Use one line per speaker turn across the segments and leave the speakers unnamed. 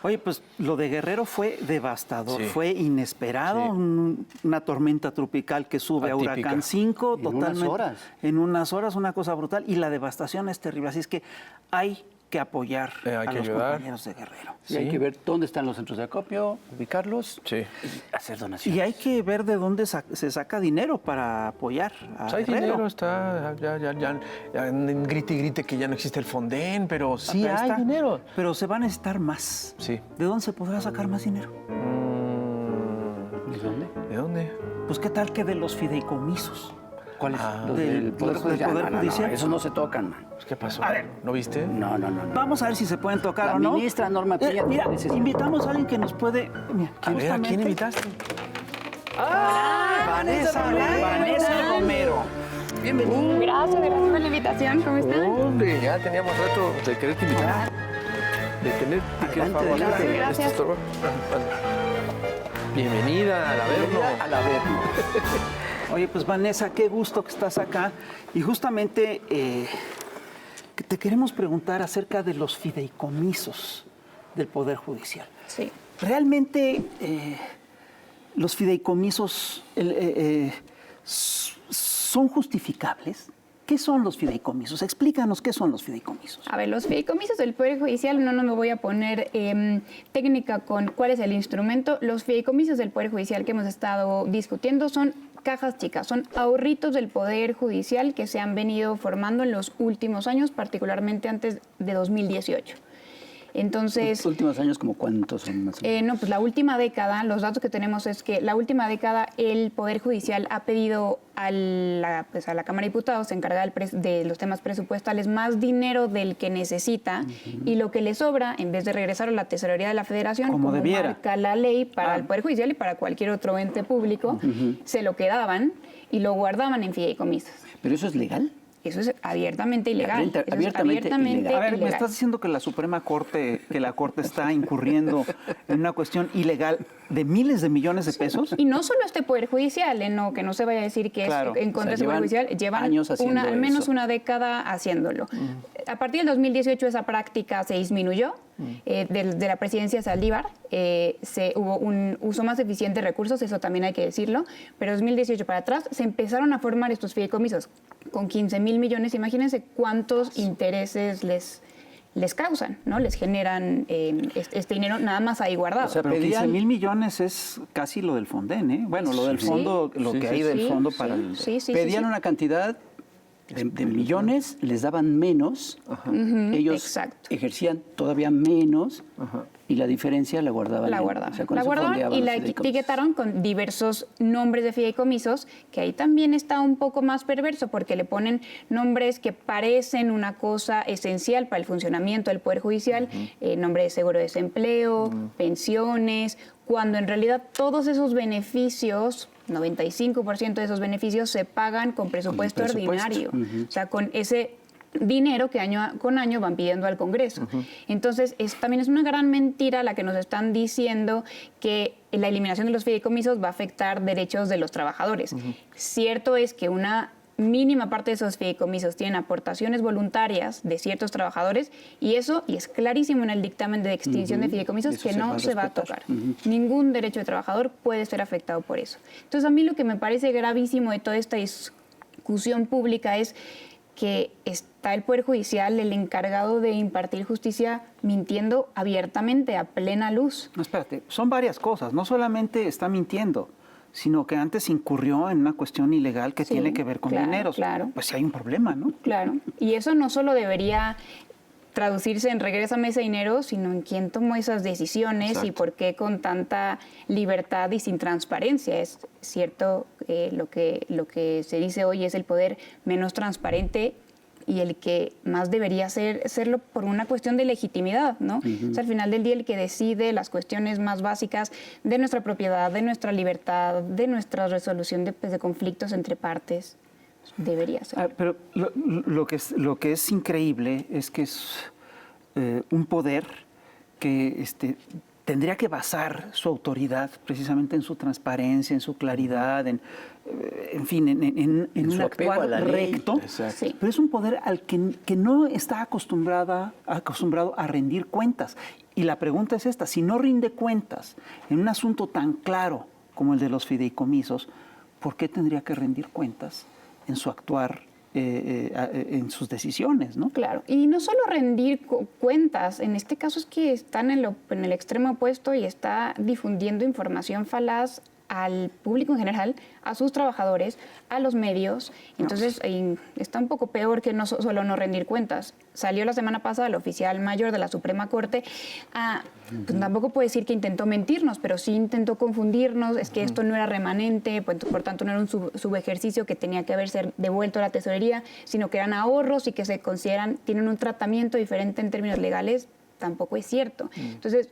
Oye, pues lo de Guerrero fue devastador,
Sí.
fue inesperado,
Sí.
una tormenta tropical que sube
Atípica.
a huracán 5,
En unas horas.
En unas horas, una cosa brutal, y la devastación es terrible. Así es que hay que apoyar
Hay
a
que
los
ayudar.
compañeros de Guerrero.
Y hay que ver dónde están los centros de acopio, ubicarlos
Sí.
y hacer donaciones.
Y hay que ver de dónde se saca dinero para apoyar a
Pues hay
Guerrero.
dinero, está, ya en grite y grite que ya no existe el Fonden, pero sí
Ahí
hay
está.
dinero.
Pero se va a necesitar más.
Sí.
¿De dónde se podrá sacar más dinero?
¿De dónde?
¿De dónde?
Pues qué tal que de los fideicomisos.
¿Cuál es? Los
del
Poder
Poder
Judicial.
Poder
No,
Judicial.
esos no se tocan, man.
Pues, ¿qué pasó?
A ver.
¿No viste?
No.
Vamos a ver si se pueden tocar
La
o no.
ministra Norma Piña
Mira,
dice sí.
invitamos a alguien que nos puede. Mira,
A ver, ¿a quién
justamente-
invitaste?
Vanessa Romero. Bienvenida.
Gracias por la invitación. ¿Cómo están?
Hombre, ya teníamos rato de quererte invitar. De tener
Adelante.
Gracias.
Bienvenida al Averno.
Al Averno.
Oye, pues Vanessa, qué gusto que estás acá. Y justamente que te queremos preguntar acerca de los fideicomisos del Poder Judicial.
Sí.
¿Realmente los fideicomisos son justificables? ¿Qué son los fideicomisos? Explícanos qué son los fideicomisos.
A ver, los fideicomisos del Poder Judicial, no me voy a poner técnica con cuál es el instrumento. Los fideicomisos del Poder Judicial que hemos estado discutiendo son cajas chicas, son ahorritos del Poder Judicial que se han venido formando en los últimos años, particularmente antes de 2018. Entonces,
Los últimos años, ¿como cuántos son más o menos?
no, pues la última década, los datos que tenemos es que la última década el Poder Judicial ha pedido a la Cámara de Diputados, encargada de los temas presupuestales, más dinero del que necesita y lo que le sobra, en vez de regresar a la Tesorería de la Federación,
Como debiera.
marca la ley para el Poder Judicial y para cualquier otro ente público, se lo quedaban y lo guardaban en fideicomisos.
¿Pero eso es legal?
Eso es abiertamente ilegal. Eso es
Abiertamente ilegal.
A ver, ¿me
ilegal.
estás diciendo que la Suprema Corte, que la Corte está incurriendo en una cuestión ilegal de miles de millones de pesos?
Y no solo este Poder Judicial, que no se vaya a decir que
Claro.
es en contra
O sea,
de ese Poder
llevan
Judicial, llevan
años haciendo
al menos
eso.
una década haciéndolo. A partir del 2018 esa práctica se disminuyó. De la presidencia de Saldívar hubo un uso más eficiente de recursos, eso también hay que decirlo, pero 2018 para atrás se empezaron a formar estos fideicomisos con 15,000 millones. Imagínense cuántos intereses les causan, ¿no? Les generan este dinero nada más ahí guardado.
O sea,
Pero
pedían-
15,000 millones es casi lo del Fonden, ¿eh? Bueno, lo del
Sí.
fondo, lo
Sí,
que
sí,
hay del
sí,
fondo
sí,
para el...
sí.
Pedían una cantidad de millones, les daban menos, ellos
exacto.
ejercían todavía menos y la diferencia la guardaban.
La
en-
guardaban.
o sea, con
La
eso
guardaban
fondeaban
y
los
la
fideicomisos.
etiquetaron con diversos nombres de fideicomisos, que ahí también está un poco más perverso, porque le ponen nombres que parecen una cosa esencial para el funcionamiento del Poder Judicial, nombre de seguro de desempleo, pensiones, cuando en realidad todos esos beneficios, 95% de esos beneficios se pagan con presupuesto
presupuesto.
ordinario. O sea, con ese dinero que año con año van pidiendo al Congreso. Entonces, también es una gran mentira la que nos están diciendo que la eliminación de los fideicomisos va a afectar derechos de los trabajadores. Cierto es que una mínima parte de esos fideicomisos tienen aportaciones voluntarias de ciertos trabajadores y es clarísimo en el dictamen de extinción de fideicomisos
Eso
que
se va
no
a
se va a
respetar.
tocar. Ningún derecho de trabajador puede ser afectado por eso. Entonces, a mí lo que me parece gravísimo de toda esta discusión pública es que está el Poder Judicial, el encargado de impartir justicia, mintiendo abiertamente, a plena luz.
No, espérate, son varias cosas. No solamente está mintiendo, sino que antes incurrió en una cuestión ilegal que
Sí,
tiene que ver con
claro,
dineros.
claro.
Pues sí hay un problema, ¿no?
Claro. Y eso no solo debería traducirse en regrésame ese dinero, sino en quién tomó esas decisiones y por qué con tanta libertad y sin transparencia. Es cierto, lo que se dice hoy es el poder menos transparente y el que más debería serlo por una cuestión de legitimidad, ¿no? O sea, al final del día el que decide las cuestiones más básicas de nuestra propiedad, de nuestra libertad, de nuestra resolución de conflictos entre partes, debería ser.
Ah, pero lo que es increíble es que es un poder que tendría que basar su autoridad precisamente en su transparencia, en su claridad, en fin, en un
apego
actuar
a la ley.
recto.
Exacto.
Sí.
Pero es un poder al que no está acostumbrado a rendir cuentas. Y la pregunta es esta: si no rinde cuentas en un asunto tan claro como el de los fideicomisos, ¿por qué tendría que rendir cuentas en su actuar, en sus decisiones, ¿no?
Claro, y no solo rendir cuentas, en este caso es que está en el extremo opuesto y está difundiendo información falaz al público en general, a sus trabajadores, a los medios. Entonces, está un poco peor que no solo no rendir cuentas. Salió la semana pasada el oficial mayor de la Suprema Corte. Pues tampoco puedo decir que intentó mentirnos, pero sí intentó confundirnos. Es que esto no era remanente, pues, por tanto no era un subejercicio que tenía que haberse devuelto a la tesorería, sino que eran ahorros y que se consideran, tienen un tratamiento diferente en términos legales. Tampoco es cierto. Entonces,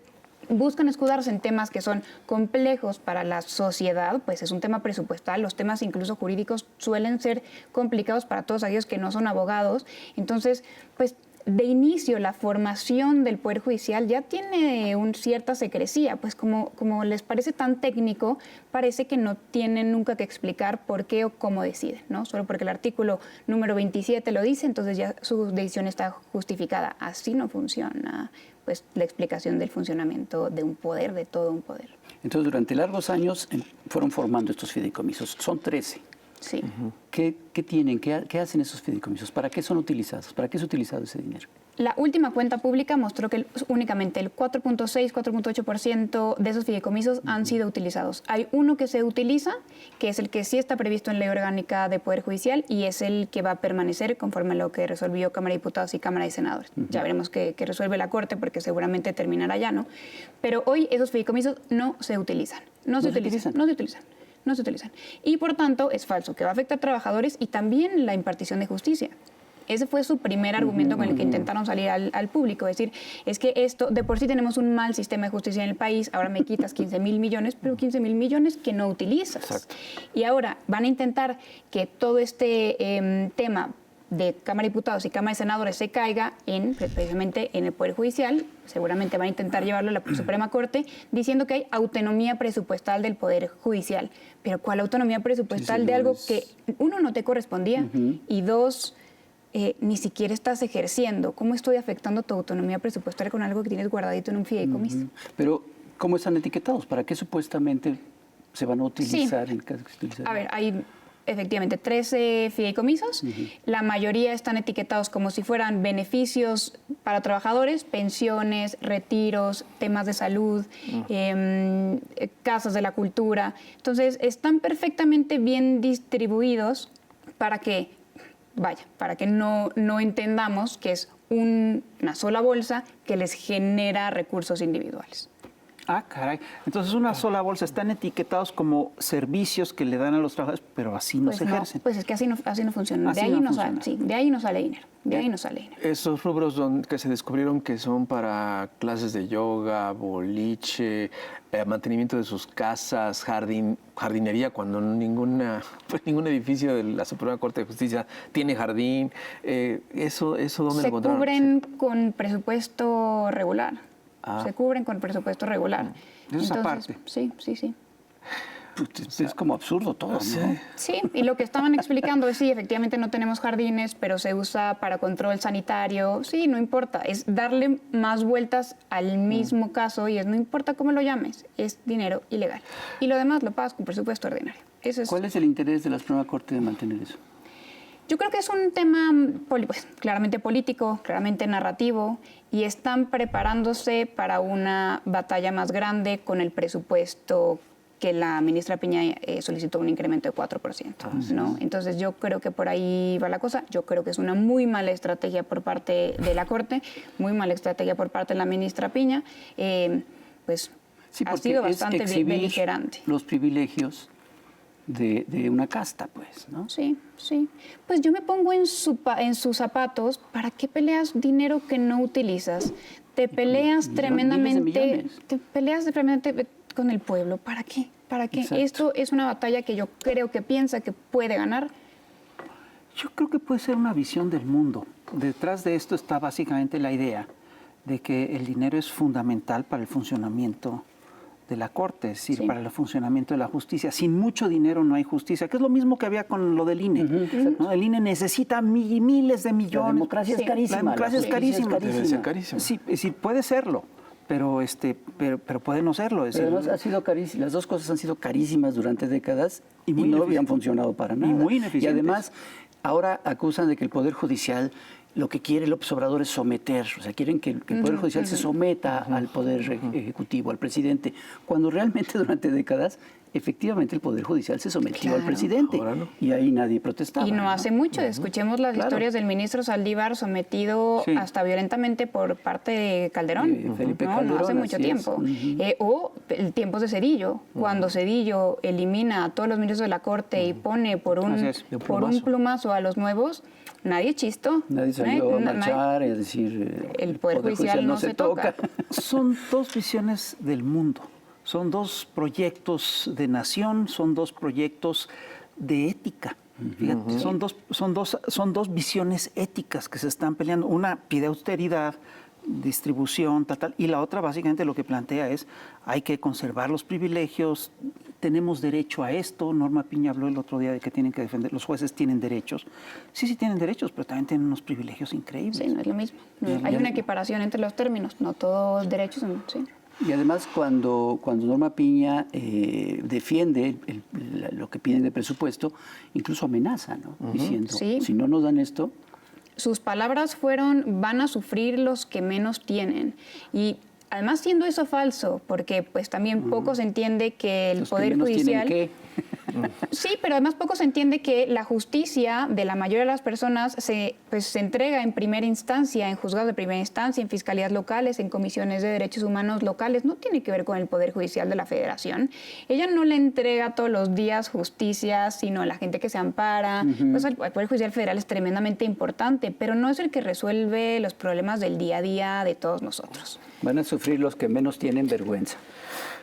buscan escudarse en temas que son complejos para la sociedad, pues es un tema presupuestal, los temas incluso jurídicos suelen ser complicados para todos aquellos que no son abogados. Entonces, pues de inicio la formación del Poder Judicial ya tiene cierta secrecía, pues como les parece tan técnico, parece que no tienen nunca que explicar por qué o cómo deciden, ¿no? Solo porque el artículo número 27 lo dice, entonces ya su decisión está justificada. Así no funciona, pues, la explicación del funcionamiento de un poder, de todo un poder.
Entonces, durante largos años fueron formando estos fideicomisos. Son 13.
Sí.
¿Qué tienen? ¿Qué hacen esos fideicomisos? ¿Para qué son utilizados? ¿Para qué es utilizado ese dinero?
La última cuenta pública mostró que únicamente el 4.6, 4.8% de esos fideicomisos han sido utilizados. Hay uno que se utiliza, que es el que sí está previsto en Ley Orgánica de Poder Judicial y es el que va a permanecer conforme a lo que resolvió Cámara de Diputados y Cámara de Senadores. Ya veremos qué resuelve la Corte porque seguramente terminará ya, ¿no? Pero hoy esos fideicomisos no se utilizan. No se utilizan. Y por tanto es falso, que va a afectar a trabajadores y también la impartición de justicia. Ese fue su primer argumento con el que intentaron salir al público, decir, es que esto, de por sí tenemos un mal sistema de justicia en el país, ahora me quitas 15,000 millones, pero 15,000 millones que no utilizas.
Exacto.
Y ahora van a intentar que todo este tema de Cámara de Diputados y Cámara de Senadores se caiga precisamente en el Poder Judicial, seguramente van a intentar llevarlo a la Suprema Corte, diciendo que hay autonomía presupuestal del Poder Judicial. Pero ¿cuál autonomía presupuestal de algo que, uno, no te correspondía y dos, ni siquiera estás ejerciendo? ¿Cómo estoy afectando tu autonomía presupuestaria con algo que tienes guardadito en un fideicomiso?
Pero, ¿cómo están etiquetados? ¿Para qué supuestamente se van a utilizar en caso que se utilicen?
A ver, hay efectivamente 13 fideicomisos. La mayoría están etiquetados como si fueran beneficios para trabajadores, pensiones, retiros, temas de salud, casas de la cultura. Entonces, están perfectamente bien distribuidos para que no entendamos que es una sola bolsa que les genera recursos individuales.
Ah, caray. Entonces, una sola bolsa, están etiquetados como servicios que le dan a los trabajadores, pero así no se ejercen.
Pues es que así no funciona.
Así
De ahí
no
no
funciona.
sale, de ahí no sale dinero. De ahí no sale dinero.
Esos rubros que se descubrieron que son para clases de yoga, boliche, mantenimiento de sus casas, jardinería, cuando ningún edificio de la Suprema Corte de Justicia tiene jardín. ¿Eso dónde lo encontraron?
Se cubren con presupuesto regular.
Ah.
Se cubren con presupuesto regular.
Eso es aparte.
Sí.
Es como absurdo todo, ¿no?
Sí, y lo que estaban explicando es, sí, efectivamente no tenemos jardines, pero se usa para control sanitario. Sí, no importa, es darle más vueltas al mismo caso y no importa cómo lo llames, es dinero ilegal. Y lo demás lo pagas con presupuesto ordinario. Eso es.
¿Cuál es el interés de la Suprema Corte de mantener eso?
Yo creo que es un tema pues, claramente político, claramente narrativo, y están preparándose para una batalla más grande con el presupuesto que la ministra Piña solicitó un incremento de 4%, ¿no? Entonces yo creo que por ahí va la cosa. Yo creo que es una muy mala estrategia por parte de la Corte, muy mala estrategia por parte de la ministra Piña. Pues
Sí,
ha
porque
sido
es
bastante
exhibir
beligerante.
los privilegios de una casta, pues, ¿no?
Sí. Pues yo me pongo en sus zapatos. ¿Para qué peleas dinero que no utilizas? Te peleas tremendamente con el pueblo. ¿Para qué?
Exacto.
Esto es una batalla que yo creo que piensa que puede ganar.
Yo creo que puede ser una visión del mundo. Detrás de esto está básicamente la idea de que el dinero es fundamental para el funcionamiento de la Corte, es decir, para el funcionamiento de la justicia. Sin mucho dinero no hay justicia, que es lo mismo que había con lo del INE. ¿No? El INE necesita miles de millones.
La democracia es carísima.
La democracia es carísima.
Debe ser carísima.
Sí, es decir, puede serlo, pero puede no serlo. Es
Pero
decir,
además ha sido carísima. Las dos cosas han sido carísimas durante décadas
Y
y,
muy
no habían
ineficientes.
funcionado para nada.
Y muy ineficientes.
Y además, ahora acusan de que el Poder Judicial lo que quiere López Obrador es someter, o sea, quieren que el Poder Judicial se someta al Poder Ejecutivo, al presidente, cuando realmente durante décadas, efectivamente, el Poder Judicial se sometió al presidente.
Ahora no.
Y ahí nadie protestaba.
Y no hace mucho, escuchemos las historias del ministro Saldívar sometido
Sí.
hasta violentamente por parte de Calderón.
De Felipe
no
Calderón,
hace mucho
así
tiempo.
es.
O el tiempo de Cedillo, cuando Cedillo elimina a todos los ministros de la Corte y pone por
Así es.
por un plumazo a los nuevos, nadie chistó.
Nadie salió a
Nadie-
marchar, es decir,
El Poder Judicial no se toca.
son dos visiones del mundo, son dos proyectos de nación, son dos proyectos de ética. Fíjate, son dos visiones éticas que se están peleando. Una pide austeridad, distribución, tal, y la otra básicamente lo que plantea es hay que conservar los privilegios, tenemos derecho a esto. Norma Piña habló el otro día de que tienen que defender, los jueces tienen derechos. Sí tienen derechos, pero también tienen unos privilegios increíbles.
Sí, no es lo mismo. Hay una equiparación entre los términos, no todos derechos son... Sí.
Y además, cuando Norma Piña defiende lo que piden de presupuesto, incluso amenaza, ¿no? Diciendo,
Sí.
si no nos dan esto,
Sus palabras fueron, van a sufrir los que menos tienen. Y además siendo eso falso, porque pues también poco se entiende que el
los que
Poder
menos tienen
Judicial...
que...
Sí, pero además poco se entiende que la justicia de la mayoría de las personas se entrega en primera instancia, en juzgados de primera instancia, en fiscalías locales, en comisiones de derechos humanos locales. No tiene que ver con el Poder Judicial de la Federación. Ella no le entrega todos los días justicia, sino a la gente que se ampara. Pues el Poder Judicial Federal es tremendamente importante, pero no es el que resuelve los problemas del día a día de todos nosotros.
Van a sufrir los que menos tienen vergüenza.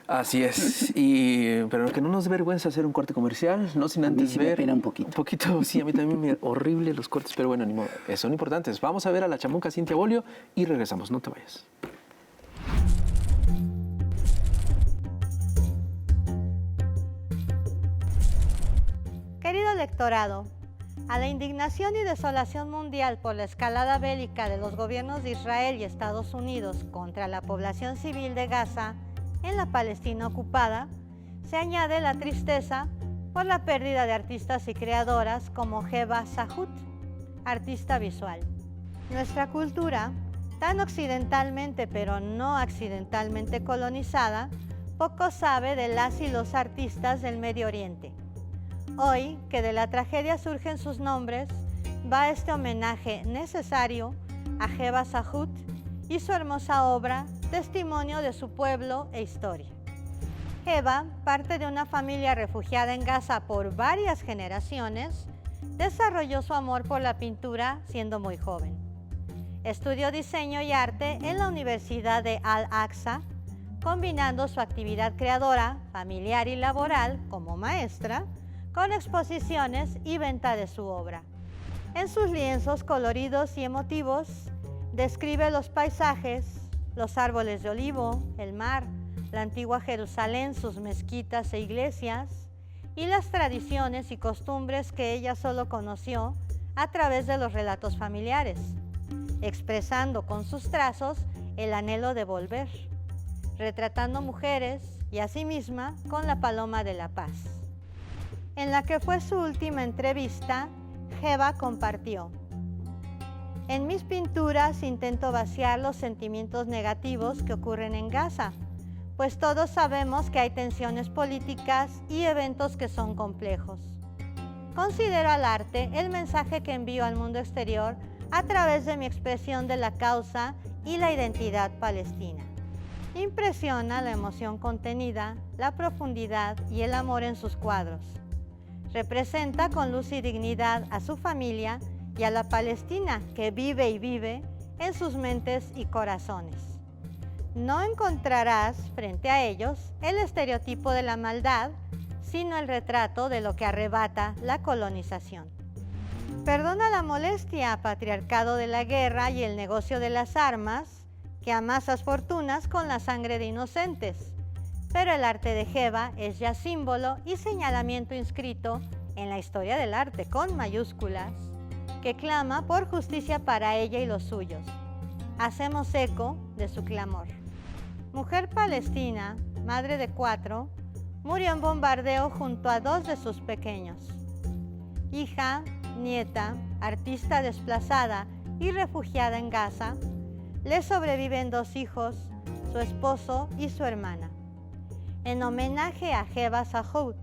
Así es, pero que no nos dé vergüenza hacer un corte comercial, no sin
A mí
antes
sí me
ver...
pena un poquito.
Un poquito, sí, a mí también me horrible los cortes, pero bueno, ni modo, son importantes. Vamos a ver a la chamuca Cintia Bolio y regresamos, no te vayas.
Querido electorado, a la indignación y desolación mundial por la escalada bélica de los gobiernos de Israel y Estados Unidos contra la población civil de Gaza en la Palestina ocupada, se añade la tristeza por la pérdida de artistas y creadoras como Heba Sahut, artista visual. Nuestra cultura, tan occidentalmente pero no accidentalmente colonizada, poco sabe de las y los artistas del Medio Oriente. Hoy, que de la tragedia surgen sus nombres, va este homenaje necesario a Heba Sahut y su hermosa obra, testimonio de su pueblo e historia. Heba, parte de una familia refugiada en Gaza por varias generaciones, desarrolló su amor por la pintura siendo muy joven. Estudió diseño y arte en la Universidad de Al-Aqsa, combinando su actividad creadora, familiar y laboral como maestra, con exposiciones y venta de su obra. En sus lienzos coloridos y emotivos, describe los paisajes, los árboles de olivo, el mar, la antigua Jerusalén, sus mezquitas e iglesias, y las tradiciones y costumbres que ella solo conoció a través de los relatos familiares, expresando con sus trazos el anhelo de volver, retratando mujeres y a sí misma con la paloma de la paz. En la que fue su última entrevista, Heba compartió: en mis pinturas intento vaciar los sentimientos negativos que ocurren en Gaza, pues todos sabemos que hay tensiones políticas y eventos que son complejos. Considero al arte el mensaje que envío al mundo exterior a través de mi expresión de la causa y la identidad palestina. Impresiona la emoción contenida, la profundidad y el amor en sus cuadros. Representa con luz y dignidad a su familia y a la Palestina que vive y vive en sus mentes y corazones. No encontrarás frente a ellos el estereotipo de la maldad, sino el retrato de lo que arrebata la colonización. Perdona la molestia, patriarcado de la guerra y el negocio de las armas, que amasas fortunas con la sangre de inocentes. Pero el arte de Jeva es ya símbolo y señalamiento inscrito en la historia del arte con mayúsculas, que clama por justicia para ella y los suyos. Hacemos eco de su clamor. Mujer palestina, madre de 4, murió en bombardeo junto a 2 de sus pequeños. Hija, nieta, artista desplazada y refugiada en Gaza, le sobreviven 2 hijos, su esposo y su hermana. En homenaje a Jeva Sahout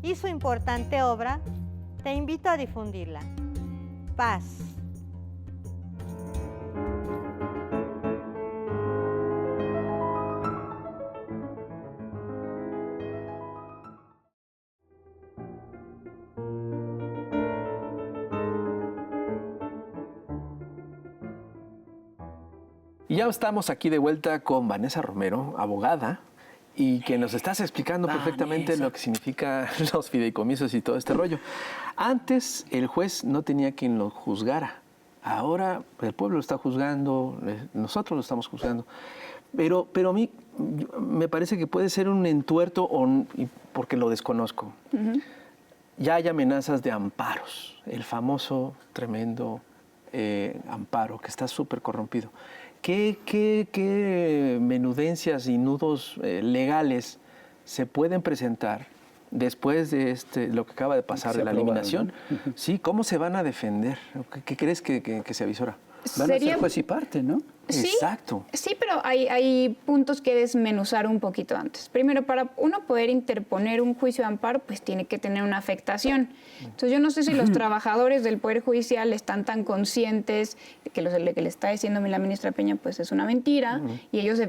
y su importante obra, te invito a difundirla. Paz.
Y ya estamos aquí de vuelta con Vanessa Romero, abogada, y que nos estás explicando perfectamente lo que significa los fideicomisos y todo este rollo. Antes el juez no tenía quien lo juzgara. Ahora el pueblo lo está juzgando, nosotros lo estamos juzgando. Pero a mí me parece que puede ser un entuerto porque lo desconozco. Ya hay amenazas de amparos, el famoso, tremendo amparo que está súper corrompido. ¿Qué menudencias y nudos legales se pueden presentar después de lo que acaba de pasar de la eliminación? ¿No? Sí, ¿cómo se van a defender? ¿Qué crees que se avisora?
Van a ser juez y parte, ¿no?
Sí,
exacto.
Sí, pero hay puntos que desmenuzar un poquito antes. Primero, para uno poder interponer un juicio de amparo, pues tiene que tener una afectación. Entonces, yo no sé si los trabajadores del Poder Judicial están tan conscientes de que lo que le está diciendo la ministra Peña pues es una mentira y ellos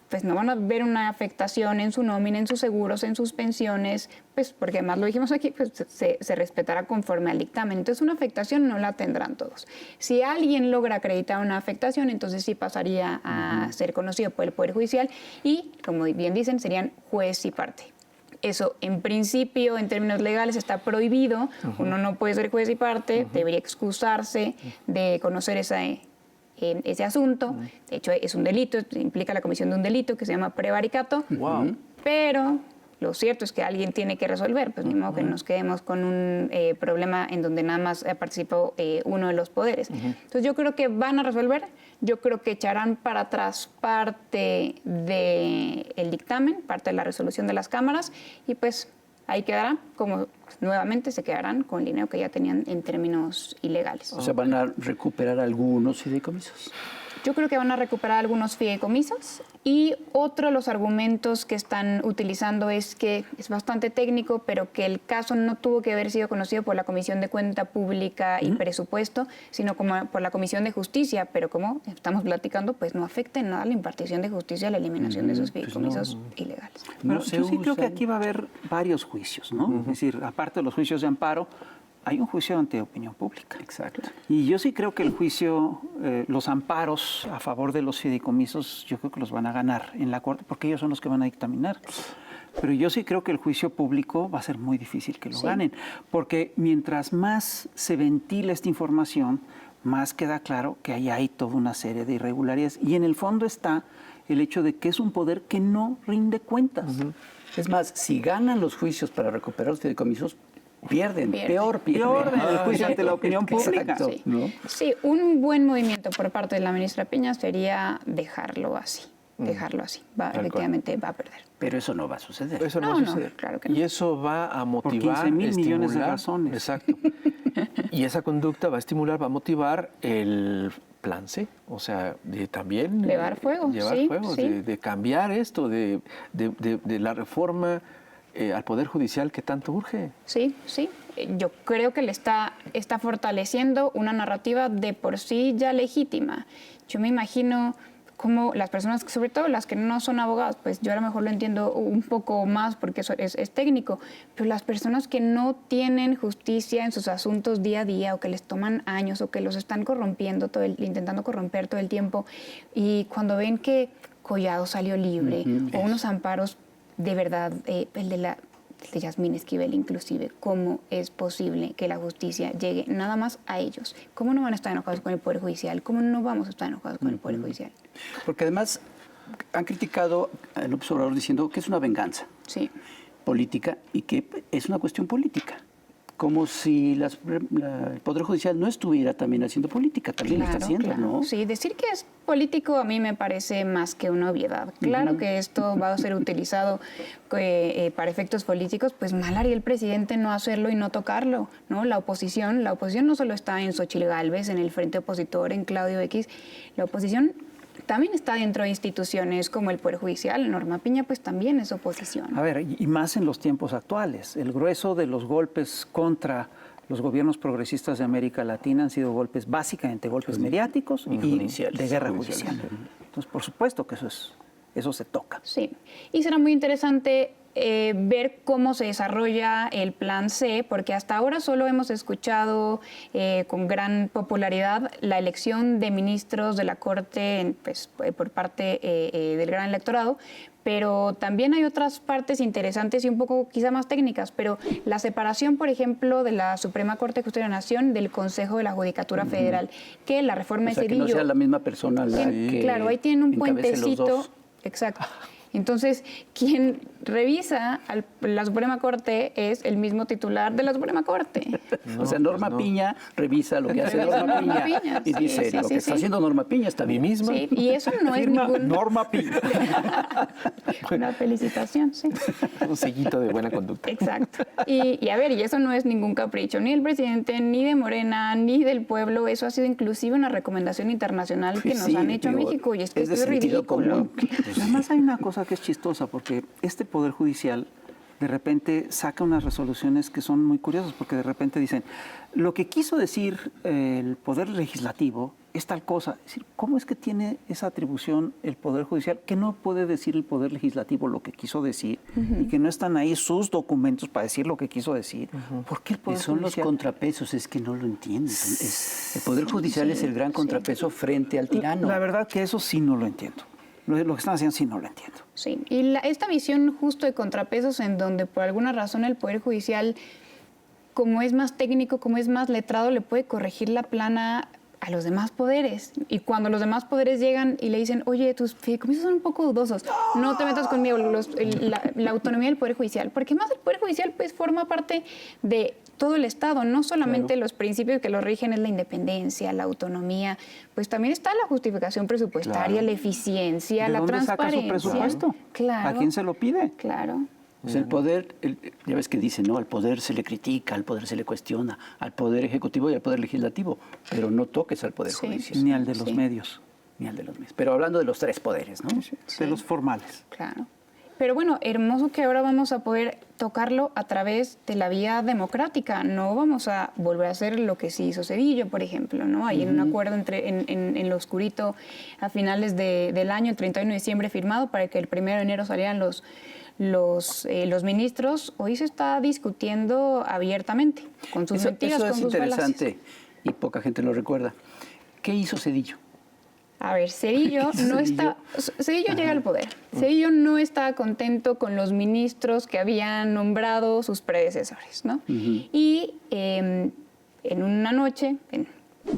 pues no van a ver una afectación en su nómina, en sus seguros, en sus pensiones, pues porque además lo dijimos aquí, pues se respetará conforme al dictamen. Entonces una afectación no la tendrán todos. Si alguien logra acreditar una afectación, entonces sí pasaría a ser conocido por el Poder Judicial y, como bien dicen, serían juez y parte. Eso, en principio, en términos legales, está prohibido. Uno no puede ser juez y parte, debería excusarse de conocer ese asunto. De hecho, es un delito, implica la comisión de un delito que se llama prevaricato.
Wow.
Pero lo cierto es que alguien tiene que resolver, pues ni modo que nos quedemos con un problema en donde nada más participó uno de los poderes. Entonces yo creo que van a resolver, yo creo que echarán para atrás parte del dictamen, parte de la resolución de las cámaras y pues ahí quedarán, como nuevamente se quedarán con el dinero que ya tenían en términos ilegales.
O sea, van a recuperar algunos fideicomisos.
Yo creo que van a recuperar algunos fideicomisos y otro de los argumentos que están utilizando es que es bastante técnico, pero que el caso no tuvo que haber sido conocido por la Comisión de Cuenta Pública y Presupuesto, sino como por la Comisión de Justicia, pero como estamos platicando, pues no afecta en nada la impartición de justicia, la eliminación de esos fideicomisos ilegales.
Pero yo sí creo que aquí va a haber varios juicios, ¿no? Es decir, aparte de los juicios de amparo, hay un juicio ante opinión pública.
Exacto.
Y yo sí creo que el juicio, los amparos a favor de los fideicomisos, yo creo que los van a ganar en la Corte, porque ellos son los que van a dictaminar. Pero yo sí creo que el juicio público va a ser muy difícil que lo ganen, porque mientras más se ventila esta información, más queda claro que ahí hay toda una serie de irregularidades. Y en el fondo está el hecho de que es un poder que no rinde cuentas.
Es más, si ganan los juicios para recuperar los fideicomisos, pierden. Peor
en el juicio ante la opinión pública.
Exacto,
Sí.
¿no?
Sí, un buen movimiento por parte de la ministra Peña sería dejarlo así. Efectivamente va a perder.
Pero eso no va a suceder.
Eso no va a suceder.
Claro que no.
Y eso va a motivar,
15,000 millones de
estimular,
razones.
Exacto. Y esa conducta va a estimular, va a motivar el plan C, o sea, de también
Llevar fuego, sí.
De cambiar esto, de la reforma al Poder Judicial que tanto urge.
Sí. Yo creo que le está fortaleciendo una narrativa de por sí ya legítima. Yo me imagino cómo las personas, sobre todo las que no son abogadas, pues yo a lo mejor lo entiendo un poco más porque eso es técnico, pero las personas que no tienen justicia en sus asuntos día a día o que les toman años o que los están corrompiendo, intentando corromper todo el tiempo, y cuando ven que Collado salió libre o unos amparos, de verdad, el de Yasmín Esquivel inclusive, ¿cómo es posible que la justicia llegue nada más a ellos? ¿Cómo no van a estar enojados con el Poder Judicial? ¿Cómo no vamos a estar enojados con el Poder Judicial?
Porque además han criticado al observador diciendo que es una venganza
Sí.
política y que es una cuestión política. Como si el Poder Judicial no estuviera también haciendo política, también lo está haciendo,
claro.
¿no?
Sí, decir que es político a mí me parece más que una obviedad. Claro que esto va a ser utilizado para efectos políticos, pues mal haría el presidente no hacerlo y no tocarlo, ¿no? La oposición no solo está en Xochitl Gálvez, en el Frente Opositor, en Claudio X, la oposición también está dentro de instituciones como el Poder Judicial. Norma Piña pues también es oposición.
A ver, y más en los tiempos actuales. El grueso de los golpes contra los gobiernos progresistas de América Latina han sido golpes, básicamente golpes mediáticos y de guerra judicial. Entonces, por supuesto que eso se toca.
Sí, y será muy interesante ver cómo se desarrolla el Plan C, porque hasta ahora solo hemos escuchado con gran popularidad la elección de ministros de la Corte pues, por parte del gran electorado, pero también hay otras partes interesantes y un poco quizá más técnicas, pero la separación, por ejemplo, de la Suprema Corte de Justicia de la Nación del Consejo de la Judicatura Federal, que la reforma
O sea,
de
que
Cedillo...
no sea la misma persona la que
Claro, ahí tienen un
encabece los
puentecito.
dos.
Exacto. Entonces, quien revisa la Suprema Corte es el mismo titular de la Suprema Corte.
O sea, Norma Piña revisa lo que hace
Revisa
Norma
Norma
Piña
Piña,
y
sí,
dice,
sí,
lo
sí,
que está
sí.
haciendo Norma Piña está bien.
misma.
Sí, y eso no es
Firma
ningún...
Norma Piña.
Una felicitación, sí.
Un sellito de buena conducta.
Exacto. Y a ver, y eso no es ningún capricho, ni del presidente, ni de Morena, ni del pueblo. Eso ha sido inclusive una recomendación internacional que nos
Sí,
han hecho a
digo,
México. Y es que
es de
esto es
sentido
ridículo.
común.
Además hay una cosa que es chistosa, porque este Poder Judicial de repente saca unas resoluciones que son muy curiosas, porque de repente dicen, lo que quiso decir el Poder Legislativo es tal cosa. Es decir, ¿cómo es que tiene esa atribución el Poder Judicial que no puede decir el Poder Legislativo lo que quiso decir y que no están ahí sus documentos para decir lo que quiso decir? ¿Por qué el Poder
Son los
Judicial?
contrapesos, es que no lo entienden. El Poder Judicial es el gran contrapeso frente al tirano.
La verdad que eso sí no lo entiendo. Lo que están haciendo sí no lo entiendo.
Sí, y esta visión justo de contrapesos en donde por alguna razón el Poder Judicial, como es más técnico, como es más letrado, le puede corregir la plana a los demás poderes. Y cuando los demás poderes llegan y le dicen, oye, tus fideicomisos son un poco dudosos, no te metas conmigo, la autonomía del Poder Judicial, porque más el Poder Judicial pues forma parte de todo el Estado, no solamente los principios que lo rigen es la independencia, la autonomía, pues también está la justificación presupuestaria, la eficiencia,
¿De
la
dónde saca
transparencia.
su presupuesto?
Claro.
¿A quién se lo pide?
Claro.
O sea, el poder, ya ves que dicen, ¿no? Al poder se le critica, al poder se le cuestiona, al poder ejecutivo y al poder legislativo, pero no toques al poder
Sí.
judicial,
Ni al de los
Sí.
medios,
ni al de los mismos. Pero hablando de los tres poderes, ¿no?
de los formales.
Claro. Pero bueno, hermoso que ahora vamos a poder tocarlo a través de la vía democrática. No vamos a volver a hacer lo que sí hizo Cedillo, por ejemplo, ¿no? Hay un acuerdo en lo oscurito a finales del año, el 31 de diciembre, firmado para que el 1 de enero salieran los ministros. Hoy se está discutiendo abiertamente, con sus mentiras,
eso
con
es
sus
interesante
falacias.
y poca gente lo recuerda. ¿Qué hizo Cedillo?
A ver, Cedillo Cedillo llega al poder. Cedillo no está contento con los ministros que habían nombrado sus predecesores, ¿no? Y en una noche, en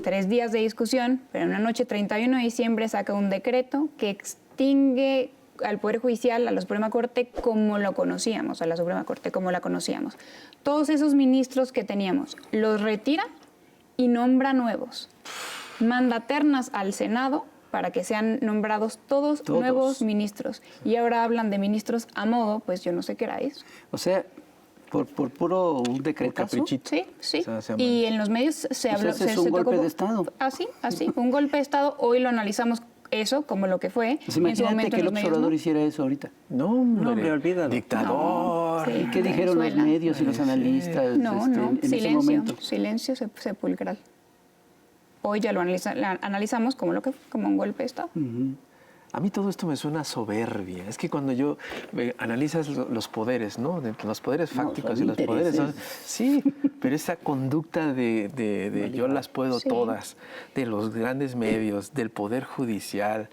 3 días de discusión, pero en una noche, 31 de diciembre, saca un decreto que extingue al Poder Judicial, a la Suprema Corte, como lo conocíamos, a la Suprema Corte como la conocíamos. Todos esos ministros que teníamos los retira y nombra nuevos. Manda ternas al Senado para que sean nombrados todos nuevos ministros. Y ahora hablan de ministros a modo, pues yo no sé qué era eso.
O sea, por puro un decretazo.
caprichito.
Sí, sí.
O sea, se llama-
Y en los medios se habló...
ese es un golpe de Estado.
Así, un golpe de Estado. Hoy lo analizamos eso como lo que fue.
Pues
en su
imagínate
momento
que
en
el
los medios,
observador
¿no?
hiciera eso ahorita.
No, hombre,
olvídalo.
Dictador.
No, sí.
¿Qué dijeron los
Venezuela.
medios y los analistas
No,
en ese
silencio,
momento?
silencio sepulcral. Hoy ya lo analizamos como lo que fue, como un golpe de Estado.
A mí todo esto me suena a soberbia. Es que cuando yo analizas los poderes, ¿no? Los poderes fácticos
son
y los poderes...
intereses.
Sí, pero esa conducta de yo las puedo
Sí.
todas, de los grandes medios, del poder judicial,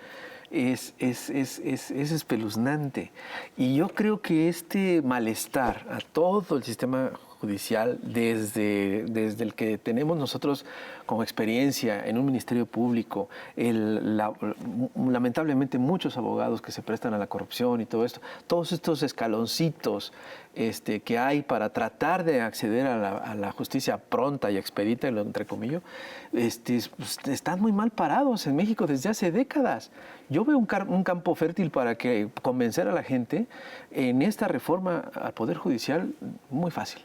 es espeluznante. Y yo creo que este malestar a todo el sistema Judicial desde el que tenemos nosotros como experiencia en un ministerio público, lamentablemente muchos abogados que se prestan a la corrupción y todo esto, todos estos escaloncitos que hay para tratar de acceder a la justicia pronta y expedita, entre comillas, están muy mal parados en México desde hace décadas. Yo veo un campo fértil para que convencer a la gente en esta reforma al Poder Judicial muy fácil.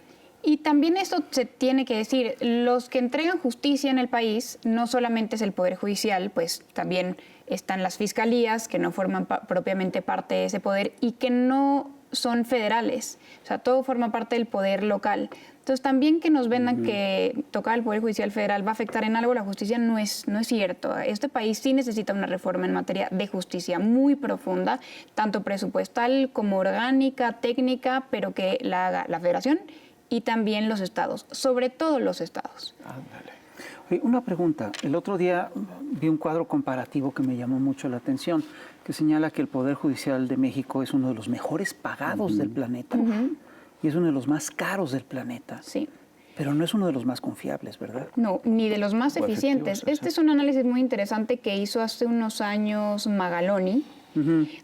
Y también esto se tiene que decir, los que entregan justicia en el país no solamente es el Poder Judicial, pues también están las fiscalías que no forman propiamente parte de ese poder y que no son federales, o sea, todo forma parte del poder local. Entonces, también que nos vendan que tocar el Poder Judicial Federal va a afectar en algo la justicia no es cierto. Este país sí necesita una reforma en materia de justicia muy profunda, tanto presupuestal como orgánica, técnica, pero que la haga la Federación y también los estados, sobre todo los estados.
Ándale.
Oye, una pregunta. El otro día vi un cuadro comparativo que me llamó mucho la atención, que señala que el Poder Judicial de México es uno de los mejores pagados del planeta y es uno de los más caros del planeta.
Sí.
Pero no es uno de los más confiables, ¿verdad?
No, ni de los más
O
eficientes.
efectivos,
Este es un análisis muy interesante que hizo hace unos años Magaloni,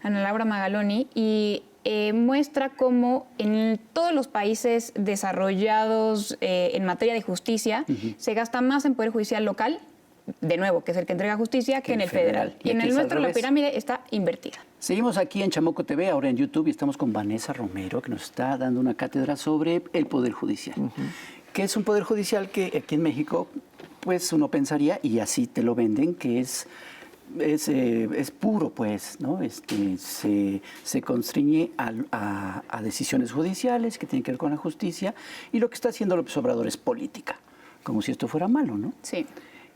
Ana Laura Magaloni, y muestra cómo en todos los países desarrollados en materia de justicia se gasta más en Poder Judicial local, de nuevo, que es el que entrega justicia, que en el federal. Y en
aquí
el
es al
nuestro la
revés.
pirámide está invertida.
Seguimos aquí en Chamoco TV, ahora en YouTube, y estamos con Vanessa Romero, que nos está dando una cátedra sobre el Poder Judicial. Que es un Poder Judicial que aquí en México, pues uno pensaría, y así te lo venden, que es puro, pues, ¿no? Se constriñe a decisiones judiciales que tienen que ver con la justicia, y lo que está haciendo López Obrador es política, como si esto fuera malo, ¿no?
Sí.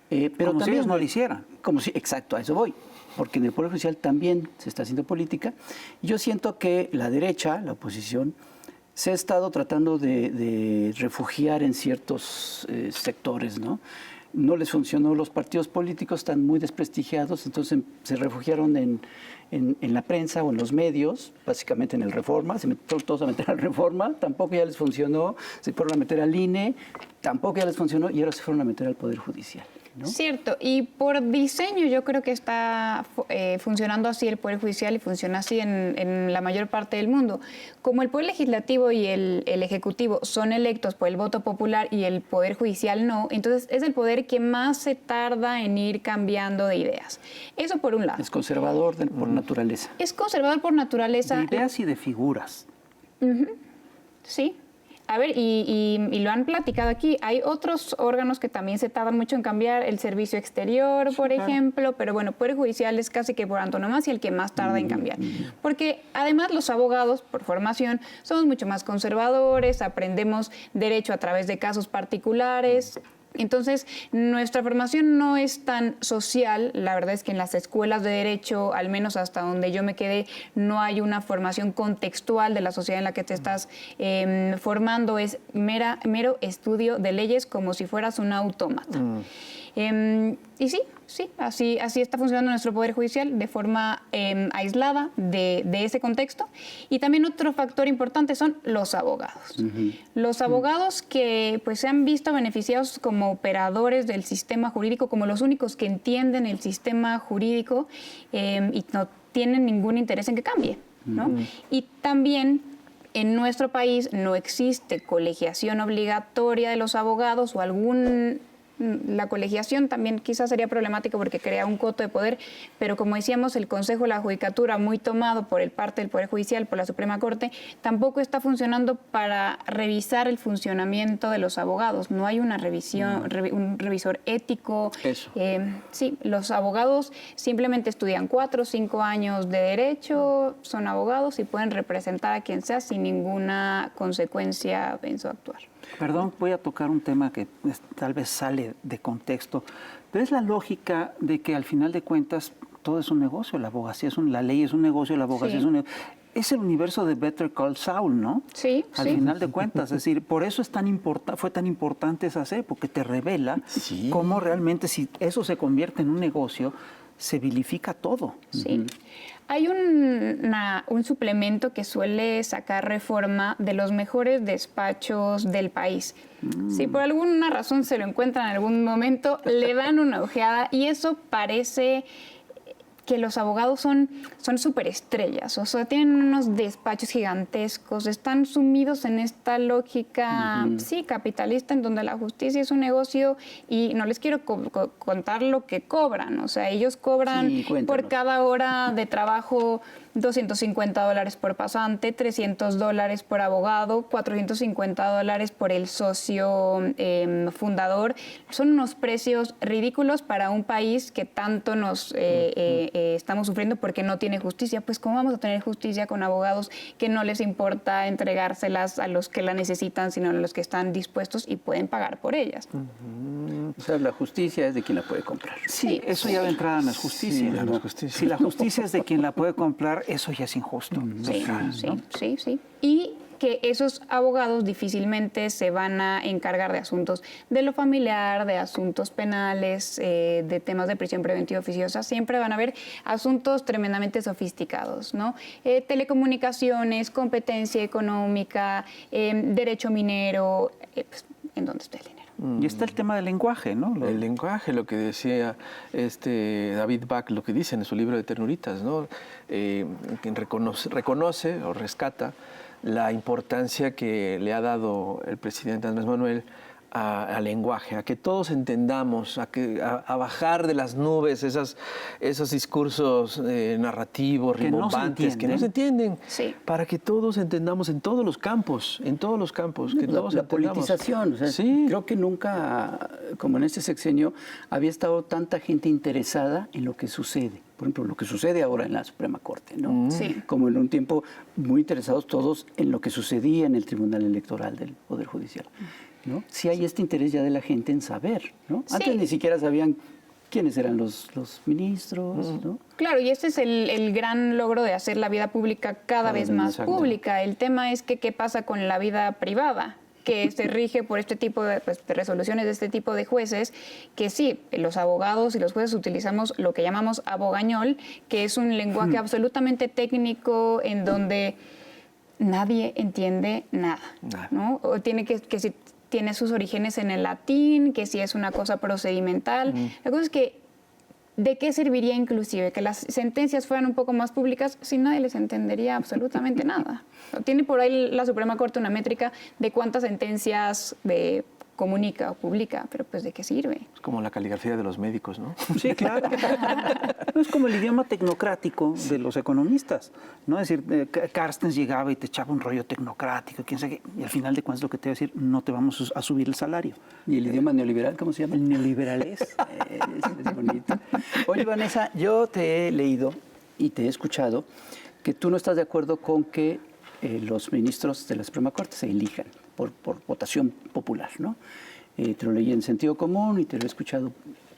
Pero
Como si
también
ellos no lo hicieran.
Exacto, a eso voy, porque en el Poder Judicial también se está haciendo política. Yo siento que la derecha, la oposición, se ha estado tratando de refugiar en ciertos sectores, ¿no? No les funcionó, los partidos políticos están muy desprestigiados, entonces se refugiaron en la prensa o en los medios, básicamente en el Reforma, se metieron todos a meter al Reforma, tampoco ya les funcionó, se fueron a meter al INE, tampoco ya les funcionó y ahora se fueron a meter al Poder Judicial, ¿no?
Cierto, y por diseño yo creo que está funcionando así el Poder Judicial y funciona así en la mayor parte del mundo. Como el Poder Legislativo y el Ejecutivo son electos por el voto popular y el Poder Judicial no, entonces es el poder que más se tarda en ir cambiando de ideas. Eso por un lado.
Es conservador por naturaleza.
Es conservador por naturaleza.
De ideas y de figuras.
Sí. A ver, y lo han platicado aquí, hay otros órganos que también se tardan mucho en cambiar, el servicio exterior, por ejemplo, pero bueno, Poder Judicial es casi que por antonomasia el que más tarda en cambiar. Porque además los abogados, por formación, somos mucho más conservadores, aprendemos derecho a través de casos particulares. Entonces, nuestra formación no es tan social. La verdad es que en las escuelas de derecho, al menos hasta donde yo me quedé, no hay una formación contextual de la sociedad en la que te estás formando. Es mero estudio de leyes como si fueras un autómata. Y sí, así está funcionando nuestro Poder Judicial de forma aislada de ese contexto. Y también otro factor importante son los abogados. Los abogados que pues, se han visto beneficiados como operadores del sistema jurídico, como los únicos que entienden el sistema jurídico y no tienen ningún interés en que cambie, ¿no? Y también en nuestro país no existe colegiación obligatoria de los abogados o la colegiación también quizás sería problemático porque crea un coto de poder, pero como decíamos, el Consejo de la Judicatura, muy tomado por parte del Poder Judicial, por la Suprema Corte, tampoco está funcionando para revisar el funcionamiento de los abogados. No hay una revisión, un revisor ético.
Eso.
Sí, los abogados simplemente estudian 4 o 5 años de derecho, son abogados y pueden representar a quien sea sin ninguna consecuencia en su actuar.
Perdón, voy a tocar un tema que tal vez sale de contexto, pero es la lógica de que al final de cuentas todo es un negocio, la abogacía la ley es un negocio, la abogacía es un negocio. Es el universo de Better Call Saul, ¿no?
Sí,
al final de cuentas, es decir, por eso fue tan importante esa serie, porque te revela cómo realmente si eso se convierte en un negocio, se vilifica todo.
Sí. Hay un suplemento que suele sacar Reforma de los mejores despachos del país. Si por alguna razón se lo encuentran en algún momento, le dan una ojeada y eso parece que los abogados son superestrellas, o sea, tienen unos despachos gigantescos, están sumidos en esta lógica, sí, capitalista, en donde la justicia es un negocio y no les quiero contar lo que cobran, o sea, ellos cobran por cada hora de trabajo $250 por pasante, $300 por abogado, $450 por el socio fundador. Son unos precios ridículos para un país que tanto nos estamos sufriendo porque no tiene justicia. Pues ¿cómo vamos a tener justicia con abogados que no les importa entregárselas a los que la necesitan, sino a los que están dispuestos y pueden pagar por ellas?
O sea, la justicia es de quien la puede comprar.
Sí, eso ya de entrada no es justicia.
Sí, no es justicia.
Si la justicia es de quien la puede comprar, eso ya es injusto.
Sí. Y que esos abogados difícilmente se van a encargar de asuntos de lo familiar, de asuntos penales, de temas de prisión preventiva oficiosa. Siempre van a haber asuntos tremendamente sofisticados, ¿no? Telecomunicaciones, competencia económica, derecho minero, pues, ¿en dónde está el dinero?
Y está el tema del lenguaje, ¿no?
El lenguaje, lo que decía David Bach, lo que dice en su libro de Ternuritas, ¿no? Quien reconoce o rescata la importancia que le ha dado el presidente Andrés Manuel al lenguaje, a que todos entendamos, a bajar de las nubes esos discursos narrativos, rimbombantes, que no se entienden, para que todos entendamos en todos los campos, que todos
la
entendamos.
Politización, o sea, creo que nunca, como en este sexenio, había estado tanta gente interesada en lo que sucede. Por ejemplo, lo que sucede ahora en la Suprema Corte, ¿no? Como en un tiempo muy interesados todos en lo que sucedía en el Tribunal Electoral del Poder Judicial, ¿no? Sí hay este interés ya de la gente en saber, ¿no? Antes ni siquiera sabían quiénes eran los ministros, ¿no?
Claro, y ese es el gran logro de hacer la vida pública cada vez más pública. El tema es que qué pasa con la vida privada, que se rige por este tipo de resoluciones de este tipo de jueces, que sí, los abogados y los jueces utilizamos lo que llamamos abogañol, que es un lenguaje absolutamente técnico en donde nadie entiende nada, ¿no? O tiene que si tiene sus orígenes en el latín, que si es una cosa procedimental. La cosa es que, ¿de qué serviría inclusive que las sentencias fueran un poco más públicas si nadie les entendería absolutamente nada? Tiene por ahí la Suprema Corte una métrica de cuántas sentencias comunica o publica, pero pues ¿de qué sirve?
Es como la caligrafía de los médicos, ¿no?
Sí, claro. Es como el idioma tecnocrático de los economistas, ¿no? Es decir, Carstens llegaba y te echaba un rollo tecnocrático, quién sabe qué, y al final de cuentas lo que te va a decir, no te vamos a subir el salario.
¿Y el idioma neoliberal cómo se llama?
El neoliberales.
Es bonito. Oye, Vanessa, yo te he leído y te he escuchado que tú no estás de acuerdo con que los ministros de la Suprema Corte se elijan por votación popular, ¿no? Te lo leí en Sentido Común y te lo he escuchado.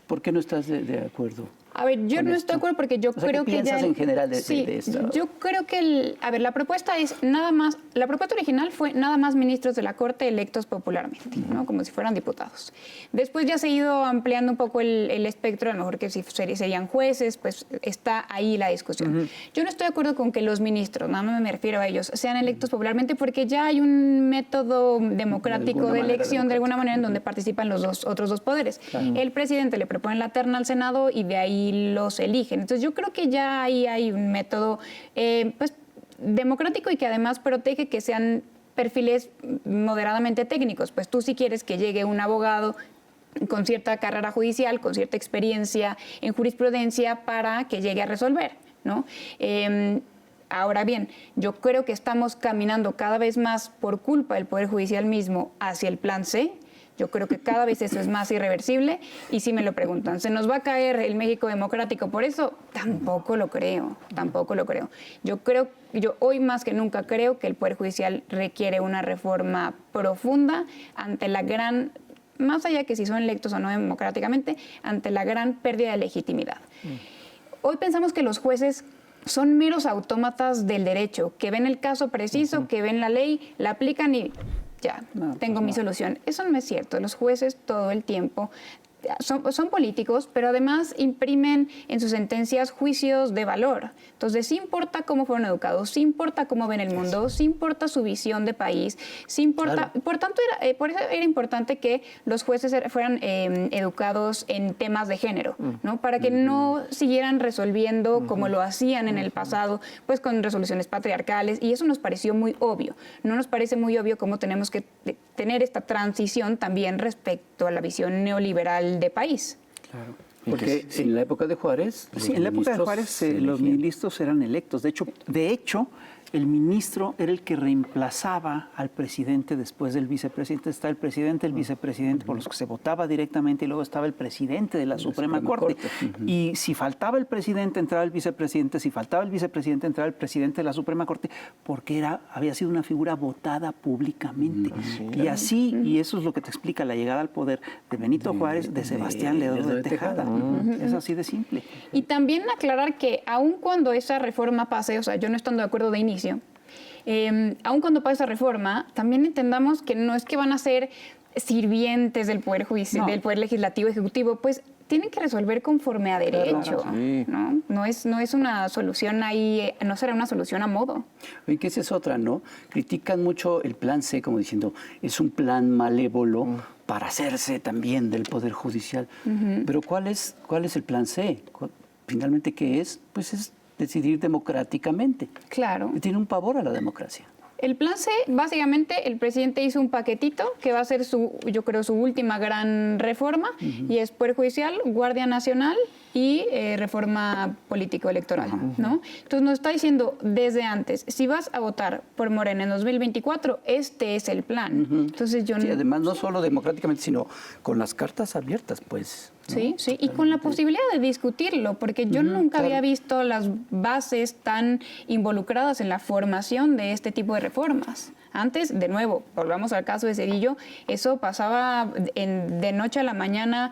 ¿Por qué no estás de acuerdo?
A ver, yo no estoy de acuerdo porque yo creo que
¿qué piensas en general de esto?
Yo creo que la propuesta es nada más, la propuesta original fue nada más ministros de la Corte electos popularmente, ¿no? Como si fueran diputados. Después ya se ha ido ampliando un poco el espectro, a lo mejor que si serían jueces, pues está ahí la discusión. Yo no estoy de acuerdo con que los ministros, no me refiero a ellos, sean electos popularmente porque ya hay un método democrático de elección de alguna manera en donde participan los otros dos poderes. El presidente le propone la terna al Senado y de ahí los eligen. Entonces yo creo que ya ahí hay un método pues, democrático y que además protege que sean perfiles moderadamente técnicos. Pues tú si quieres que llegue un abogado con cierta carrera judicial, con cierta experiencia en jurisprudencia para que llegue a resolver, ¿no? Ahora bien, yo creo que estamos caminando cada vez más por culpa del Poder Judicial mismo hacia el plan C. Yo creo que cada vez eso es más irreversible y si me lo preguntan, ¿se nos va a caer el México democrático por eso? Tampoco lo creo. Yo hoy más que nunca creo que el Poder Judicial requiere una reforma profunda ante la gran, más allá que si son electos o no democráticamente, ante la gran pérdida de legitimidad. Hoy pensamos que los jueces son meros autómatas del derecho, que ven el caso preciso, que ven la ley, la aplican y... ya, tengo mi solución. Eso no es cierto. Los jueces todo el tiempo son políticos, pero además imprimen en sus sentencias juicios de valor. Entonces, sí importa cómo fueron educados, sí importa cómo ven el mundo, sí importa su visión de país, sí importa...
Claro.
Por tanto, por eso era importante que los jueces fueran educados en temas de género, ¿no? Para que no siguieran resolviendo como lo hacían en el pasado, pues con resoluciones patriarcales, y eso nos pareció muy obvio. No nos parece muy obvio cómo tenemos que tener esta transición también respecto a la visión neoliberal de país.
Claro. Porque en la época de Juárez...
Sí, en la época de Juárez los ministros eran electos. De hecho, el ministro era el que reemplazaba al presidente después del vicepresidente. Está el presidente, el vicepresidente, por los que se votaba directamente, y luego estaba el presidente de la Suprema Corte. Y si faltaba el presidente, entraba el vicepresidente; si faltaba el vicepresidente, entraba el presidente de la Suprema Corte, porque había sido una figura votada públicamente. Y así, y eso es lo que te explica la llegada al poder de Benito Juárez, de Sebastián Lerdo de Tejada. Es así de simple.
Y también aclarar que aun cuando esa reforma pase, o sea, yo no estando de acuerdo de inicio, aun cuando pase esa reforma, también entendamos que no es que van a ser sirvientes del Poder Judicial, del Poder Legislativo, Ejecutivo, pues tienen que resolver conforme a derecho, ¿no? No es una solución ahí, no será una solución a modo.
Oye, que esa es otra, ¿no? Critican mucho el plan C, como diciendo, es un plan malévolo para hacerse también del Poder Judicial. Pero ¿cuál es el plan C? Finalmente, ¿qué es? Pues es decidir democráticamente.
Claro.
Y tiene un pavor a la democracia.
El plan C, básicamente, el presidente hizo un paquetito que va a ser yo creo, su última gran reforma, y es Poder Judicial, Guardia Nacional y reforma político-electoral, ¿no? Entonces nos está diciendo desde antes, si vas a votar por Morena en 2024, este es el plan. Entonces yo
sí, además no solo democráticamente, sino con las cartas abiertas, pues. ¿no?
Sí, sí, y con la posibilidad de discutirlo, porque yo nunca había visto las bases tan involucradas en la formación de este tipo de reformas. Antes, de nuevo, volvamos al caso de Zedillo, eso pasaba de noche a la mañana,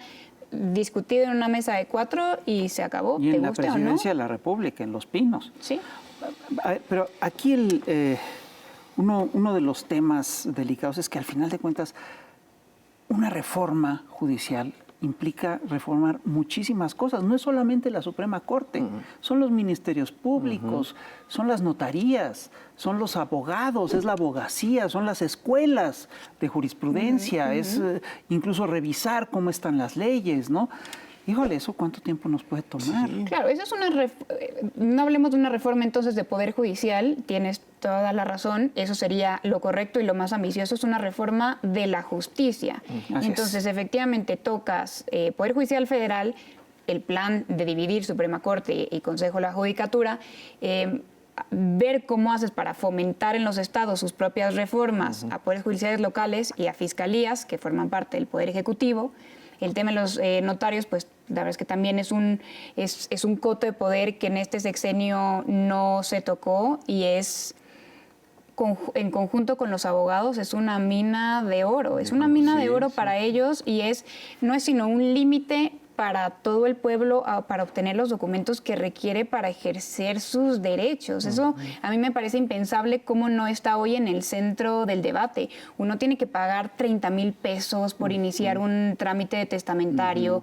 discutido en una mesa de 4 y se acabó.
Y en la
guste o no.
presidencia de la República, en Los Pinos.
Sí.
Pero aquí uno de los temas delicados es que al final de cuentas una reforma judicial implica reformar muchísimas cosas. No es solamente la Suprema Corte, son los ministerios públicos, son las notarías, son los abogados, es la abogacía, son las escuelas de jurisprudencia, es incluso revisar cómo están las leyes, ¿no? Híjole, ¿eso cuánto tiempo nos puede tomar?
Sí. Claro, eso es no hablemos de una reforma entonces de Poder Judicial, tienes toda la razón, eso sería lo correcto y lo más ambicioso, es una reforma de la justicia. Entonces, efectivamente, tocas Poder Judicial Federal, el plan de dividir Suprema Corte y Consejo de la Judicatura, ver cómo haces para fomentar en los estados sus propias reformas a poderes judiciales locales y a fiscalías que forman parte del Poder Ejecutivo. El tema de los notarios, pues la verdad es que también es un coto de poder que en este sexenio no se tocó y es, en conjunto con los abogados, es una mina de oro. Es una mina de oro para ellos y no es sino un límite para todo el pueblo para obtener los documentos que requiere para ejercer sus derechos. Eso a mí me parece impensable cómo no está hoy en el centro del debate. Uno tiene que pagar 30,000 pesos por iniciar un trámite de testamentario.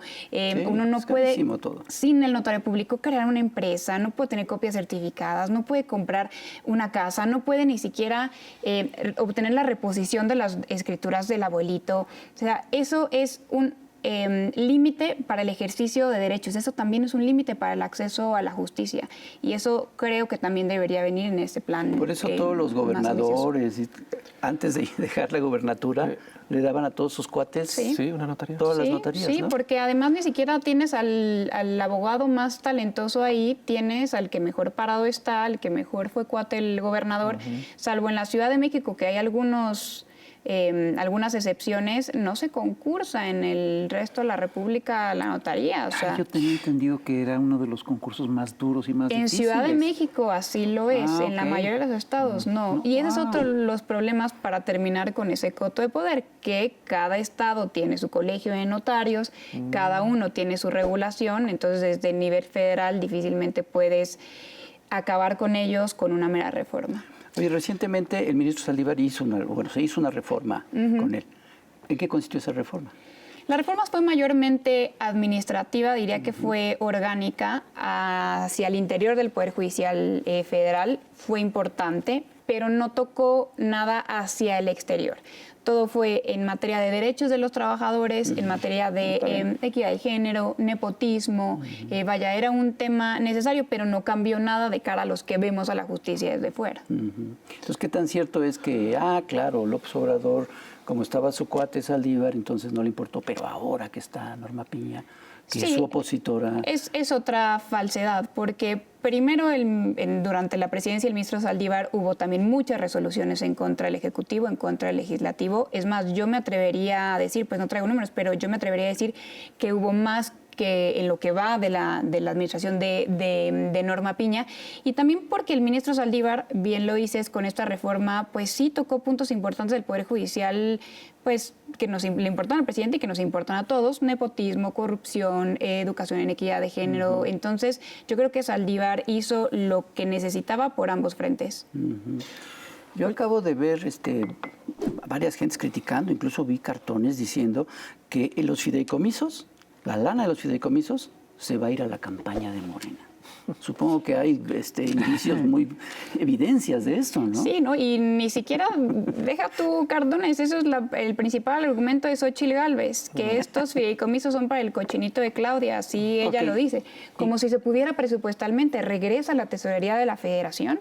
Uno no puede,
todo.
sin el notario público, crear una empresa, no puede tener copias certificadas, no puede comprar una casa, no puede ni siquiera obtener la reposición de las escrituras del abuelito. O sea, eso es un límite para el ejercicio de derechos. Eso también es un límite para el acceso a la justicia. Y eso creo que también debería venir en este plan.
Por eso todos los gobernadores, antes de dejar la gobernatura, le daban a todos sus cuates
una notaría.
Todas las notarías,
sí,
¿no?
porque además ni siquiera tienes al abogado más talentoso ahí, tienes al que mejor parado está, al que mejor fue cuate el gobernador, salvo en la Ciudad de México, que hay algunas excepciones, no se concursa en el resto de la República la notaría. O sea,
yo tenía entendido que era uno de los concursos más duros y más difíciles.
En Ciudad de México así lo es, en la mayoría de los estados no. Y ese es otro de los problemas para terminar con ese coto de poder, que cada estado tiene su colegio de notarios, cada uno tiene su regulación, entonces desde el nivel federal difícilmente puedes acabar con ellos con una mera reforma.
Oye, recientemente el ministro Saldívar se hizo una reforma con él. ¿En qué consistió esa reforma?
La reforma fue mayormente administrativa, diría que fue orgánica hacia el interior del Poder Judicial Federal, fue importante, pero no tocó nada hacia el exterior. Todo fue en materia de derechos de los trabajadores, en materia de equidad de género, nepotismo. Vaya, era un tema necesario, pero no cambió nada de cara a los que vemos a la justicia desde fuera.
Entonces, ¿qué tan cierto es que, claro, López Obrador, como estaba su cuate Saldívar, entonces no le importó, pero ahora que está Norma Piña, que es su opositora...
Es otra falsedad, porque primero durante la presidencia del ministro Saldívar hubo también muchas resoluciones en contra del Ejecutivo, en contra del Legislativo. Es más, yo me atrevería a decir, pues no traigo números, pero yo me atrevería a decir que hubo más que en lo que va de la administración de Norma Piña, y también porque el ministro Saldívar, bien lo dices, con esta reforma, pues sí tocó puntos importantes del Poder Judicial, pues que le importan al presidente y que nos importan a todos: nepotismo, corrupción, educación en equidad de género. Entonces, yo creo que Saldívar hizo lo que necesitaba por ambos frentes.
Yo acabo de ver varias gentes criticando, incluso vi cartones diciendo que los fideicomisos, la lana de los fideicomisos, se va a ir a la campaña de Morena. Supongo que hay indicios, evidencias de esto, ¿no?
Sí, ¿no? Y ni siquiera, deja tú cartones, eso es el principal argumento de Xóchitl Gálvez, que estos fideicomisos son para el cochinito de Claudia, así ella lo dice. Como si se pudiera presupuestalmente, regresa a la tesorería de la Federación.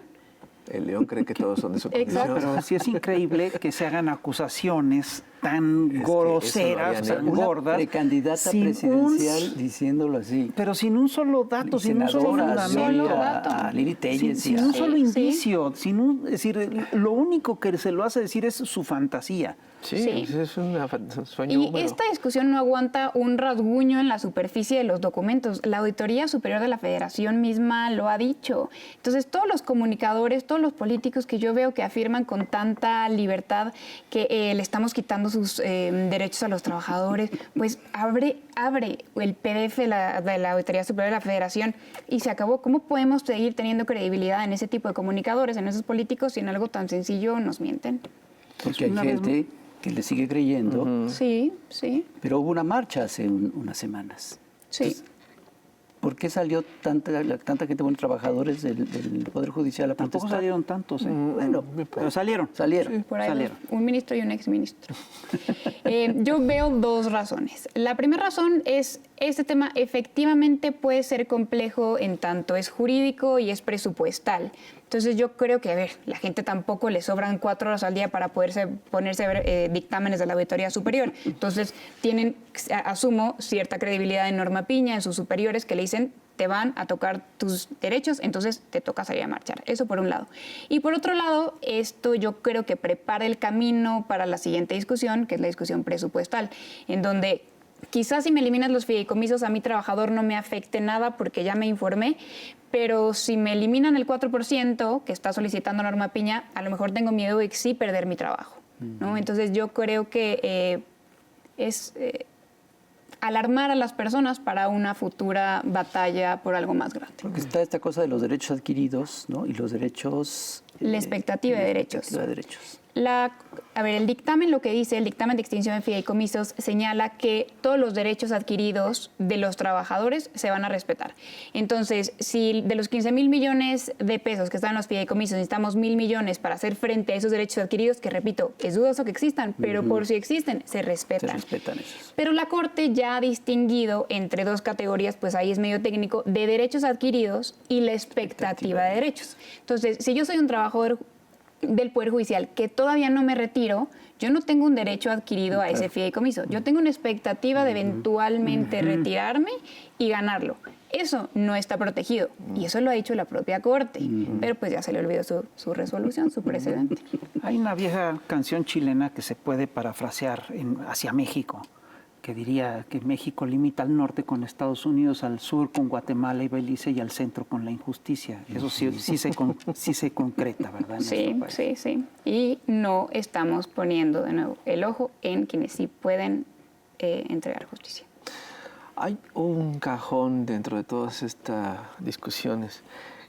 El león cree que todos son de su condición.
No, pero sí es increíble que se hagan acusaciones tan groseras, tan gordas.
Precandidata presidencial diciéndolo así.
Pero sin un solo dato, sin un solo fundamento.
A Lili Telles.
Sin un solo indicio. Es decir, lo único que se lo hace decir es su fantasía.
Sí. Es un sueño húmedo.
Y esta discusión no aguanta un rasguño en la superficie de los documentos. La Auditoría Superior de la Federación misma lo ha dicho. Entonces, todos los comunicadores, todos los políticos que yo veo que afirman con tanta libertad que le estamos quitando sus derechos a los trabajadores, pues abre el PDF de la Auditoría Superior de la Federación y se acabó. ¿Cómo podemos seguir teniendo credibilidad en ese tipo de comunicadores, en esos políticos, si en algo tan sencillo nos mienten?
Porque hay gente que le sigue creyendo.
Sí.
Pero hubo una marcha hace unas semanas.
Sí.
Entonces, ¿por qué salió tanta gente, buenos trabajadores del Poder Judicial a protestar?
Tampoco salieron tantos,
Bueno,
pero salieron.
Sí, por ahí un ministro y un exministro. Yo veo dos razones. La primera razón es, este tema efectivamente puede ser complejo en tanto es jurídico y es presupuestal. Entonces yo creo que, la gente tampoco le sobran 4 horas al día para ponerse a ver dictámenes de la Auditoría Superior. Entonces tienen, asumo, cierta credibilidad en Norma Piña, en sus superiores, que le dicen: te van a tocar tus derechos, entonces te toca salir a marchar. Eso por un lado. Y por otro lado, esto yo creo que prepara el camino para la siguiente discusión, que es la discusión presupuestal, en donde quizás si me eliminas los fideicomisos, a mi trabajador no me afecte nada porque ya me informé, pero si me eliminan el 4% que está solicitando Norma Piña, a lo mejor tengo miedo de sí perder mi trabajo, ¿no? Entonces yo creo que es alarmar a las personas para una futura batalla por algo más grande.
Porque está esta cosa de los derechos adquiridos, ¿no? Y los derechos...
La expectativa de derechos. El dictamen, lo que dice, el dictamen de extinción de fideicomisos señala que todos los derechos adquiridos de los trabajadores se van a respetar. Entonces, si de los 15,000 millones de pesos que están en los fideicomisos necesitamos 1,000 millones para hacer frente a esos derechos adquiridos, que repito, es dudoso que existan, pero por si existen, se respetan.
Se respetan esos.
Pero la Corte ya ha distinguido entre dos categorías, pues ahí es medio técnico, de derechos adquiridos y la expectativa de derechos. Entonces, si yo soy un trabajador del Poder Judicial que todavía no me retiro, yo no tengo un derecho adquirido a ese fideicomiso. Yo tengo una expectativa de eventualmente retirarme y ganarlo. Eso no está protegido. Y eso lo ha dicho la propia Corte. Pero pues ya se le olvidó su resolución, su precedente.
Hay una vieja canción chilena que se puede parafrasear hacia México, que diría que México limita al norte con Estados Unidos, al sur con Guatemala y Belice y al centro con la injusticia. Eso sí se concreta, ¿verdad?
Sí. Y no estamos poniendo de nuevo el ojo en quienes sí pueden entregar justicia.
Hay un cajón dentro de todas estas discusiones.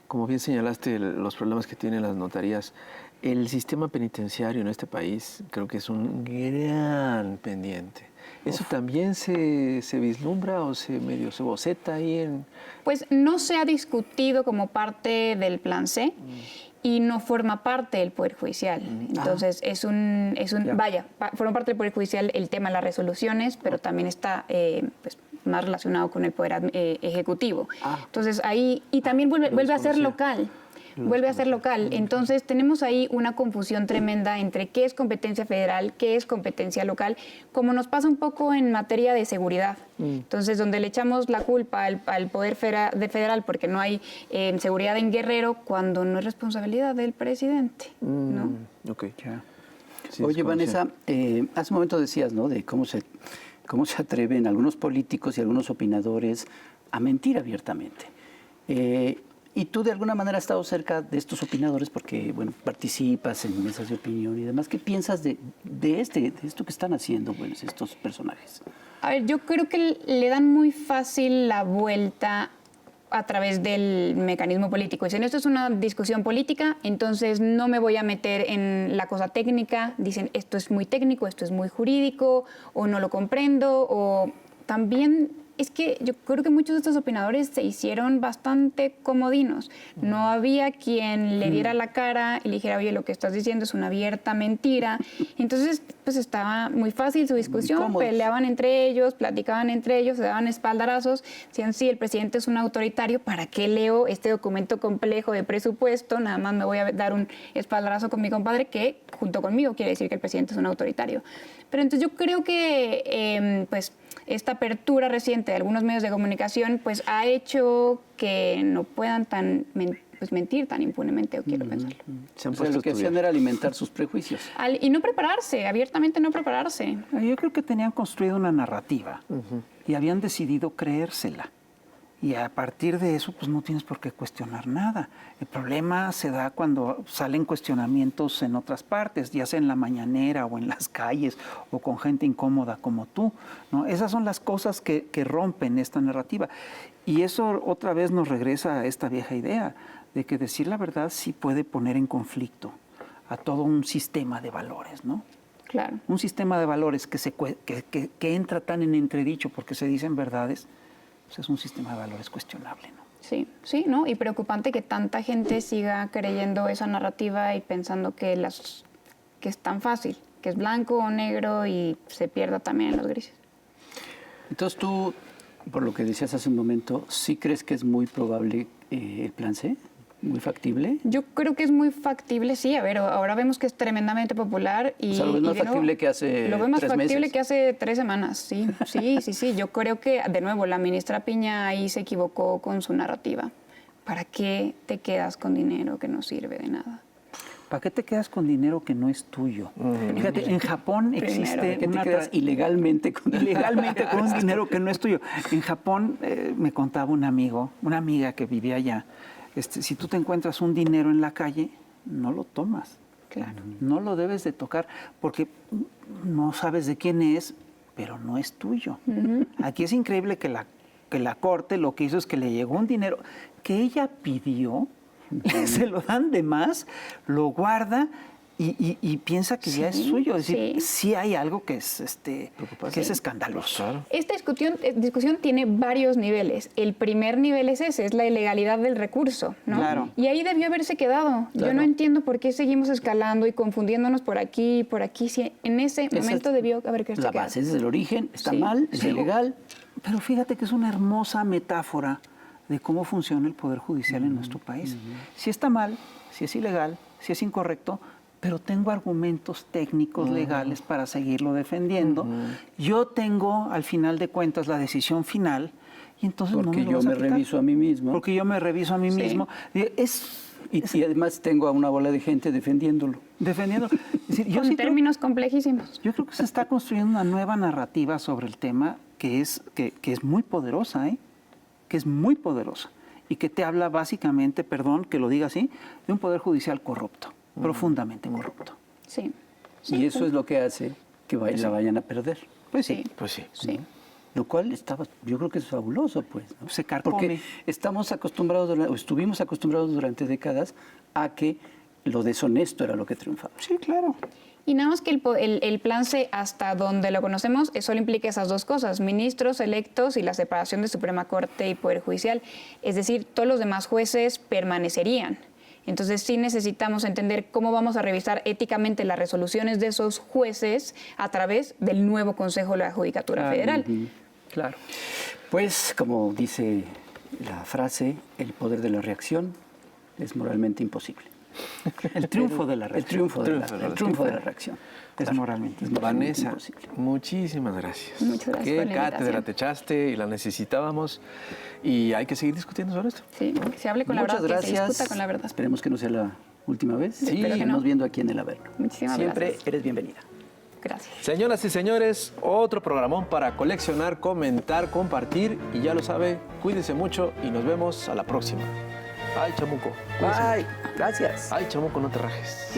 Como bien señalaste, los problemas que tienen las notarías. El sistema penitenciario en este país creo que es un gran pendiente. ¿Eso también se vislumbra o se boceta ahí en...?
Pues no se ha discutido como parte del Plan C y no forma parte del Poder Judicial. Entonces, forma parte del Poder Judicial el tema de las resoluciones, pero también está pues, más relacionado con el Poder Ejecutivo. Entonces, ahí, y también vuelve a ser local. Vuelve a ser local. Entonces, tenemos ahí una confusión tremenda entre qué es competencia federal, qué es competencia local, como nos pasa un poco en materia de seguridad. Entonces, donde le echamos la culpa al Poder Federal porque no hay seguridad en Guerrero, cuando no es responsabilidad del presidente, ¿no?
Ok. Sí,
Oye, Vanessa, hace un momento decías, ¿no?, de cómo se atreven algunos políticos y algunos opinadores a mentir abiertamente. Y tú de alguna manera has estado cerca de estos opinadores porque, bueno, participas en mesas de opinión y demás. ¿Qué piensas de esto que están haciendo, bueno, estos personajes?
A ver, yo creo que le dan muy fácil la vuelta a través del mecanismo político. Dicen, esto es una discusión política, entonces no me voy a meter en la cosa técnica. Dicen, esto es muy técnico, esto es muy jurídico, o no lo comprendo, o también... Es que yo creo que muchos de estos opinadores se hicieron bastante comodinos. No había quien le diera la cara y le dijera, oye, lo que estás diciendo es una abierta mentira. Entonces, pues estaba muy fácil su discusión, peleaban entre ellos, platicaban entre ellos, se daban espaldarazos. Decían, sí, el presidente es un autoritario, ¿para qué leo este documento complejo de presupuesto? Nada más me voy a dar un espaldarazo con mi compadre, que junto conmigo quiere decir que el presidente es un autoritario. Pero entonces yo creo que, pues, esta apertura reciente de algunos medios de comunicación pues ha hecho que no puedan mentir tan impunemente, o quiero pensarlo.
O sea, lo que hacían era alimentar sus prejuicios.
Y no prepararse, abiertamente no prepararse.
Yo creo que tenían construido una narrativa y habían decidido creérsela. Y a partir de eso, pues no tienes por qué cuestionar nada. El problema se da cuando salen cuestionamientos en otras partes, ya sea en la mañanera o en las calles o con gente incómoda como tú, ¿no? Esas son las cosas que rompen esta narrativa. Y eso otra vez nos regresa a esta vieja idea de que decir la verdad sí puede poner en conflicto a todo un sistema de valores, ¿no?
Claro.
Un sistema de valores que entra tan en entredicho porque se dicen verdades, es un sistema de valores cuestionable, ¿no?
Sí, sí, ¿no? Y preocupante que tanta gente siga creyendo esa narrativa y pensando que es tan fácil, que es blanco o negro y se pierda también en los grises.
Entonces tú, por lo que decías hace un momento, ¿sí crees que es muy probable el Plan C? ¿Muy factible?
Yo creo que es muy factible, sí. A ver, ahora vemos que es tremendamente popular. Y,
o sea, lo ves más factible que hace 3 meses.
Lo ves más factible que hace 3 semanas, sí. Sí. Yo creo que, de nuevo, la ministra Piña ahí se equivocó con su narrativa. ¿Para qué te quedas con dinero que no sirve de nada?
¿Para qué te quedas con dinero que no es tuyo? Fíjate, en Japón existe
¿Qué te quedas ilegalmente con
un dinero que no es tuyo? En Japón me contaba una amiga que vivía allá. Si tú te encuentras un dinero en la calle, no lo tomas.
Claro.
No lo debes de tocar porque no sabes de quién es, pero no es tuyo. Aquí es increíble que la Corte lo que hizo es que le llegó un dinero que ella pidió, se lo dan de más, lo guarda y piensa que ya es suyo. Es decir, sí hay algo que es escandaloso. Claro.
Esta discusión tiene varios niveles. El primer nivel es ese, es la ilegalidad del recurso, ¿no?
Claro.
Y ahí debió haberse quedado. Claro. Yo no entiendo por qué seguimos escalando y confundiéndonos por aquí y por aquí. Si en ese momento debió haber quedado.
La base, ese es el origen, está mal, es ilegal.
Pero fíjate que es una hermosa metáfora de cómo funciona el Poder Judicial en nuestro país. Si está mal, si es ilegal, si es incorrecto, pero tengo argumentos técnicos legales para seguirlo defendiendo. Yo tengo, al final de cuentas, la decisión final y entonces
porque
no me lo vas a quitar.
Porque yo me reviso a mí mismo.
Porque yo me reviso a mí mismo.
Y además tengo a una bola de gente defendiéndolo.
Defendiéndolo. Es decir,
Con términos complejísimos.
Yo creo que se está construyendo una nueva narrativa sobre el tema que es muy poderosa, que es muy poderosa y que te habla básicamente, perdón que lo diga así, de un Poder Judicial corrupto. Profundamente corrupto.
Sí.
Y eso es lo que hace que la vayan a perder.
Pues sí.
Sí.
Lo cual yo creo que es fabuloso, pues, ¿no?
Se carcome.
Porque estuvimos acostumbrados durante décadas a que lo deshonesto era lo que triunfaba.
Sí, claro.
Y nada más que el plan C, hasta donde lo conocemos, solo implica esas dos cosas, ministros electos y la separación de Suprema Corte y Poder Judicial. Es decir, todos los demás jueces permanecerían. Entonces sí necesitamos entender cómo vamos a revisar éticamente las resoluciones de esos jueces a través del nuevo Consejo de la Judicatura Federal.
Claro. Pues, como dice la frase, el poder de la reacción es moralmente imposible.
El triunfo de la reacción.
El triunfo de la reacción.
Es moralmente.
Vanessa,
imposible.
muchísimas gracias.
Muchas gracias por la
Qué cátedra
invitación.
te echaste y la necesitábamos. Y hay que seguir discutiendo sobre esto.
Sí, que se hable con la
Muchas
verdad, que se
gracias.
discuta con la verdad.
Esperemos que no sea la última vez.
Sí.
Espero que nos viendo aquí en el Averno.
Muchísimas
Siempre
gracias.
eres bienvenida.
Gracias.
Señoras y señores, otro programón para coleccionar, comentar, compartir. Y ya lo sabe, cuídense mucho y nos vemos a la próxima. Ay, chamuco. cuídese.
Bye. Gracias.
Ay, chamuco, no te rajes.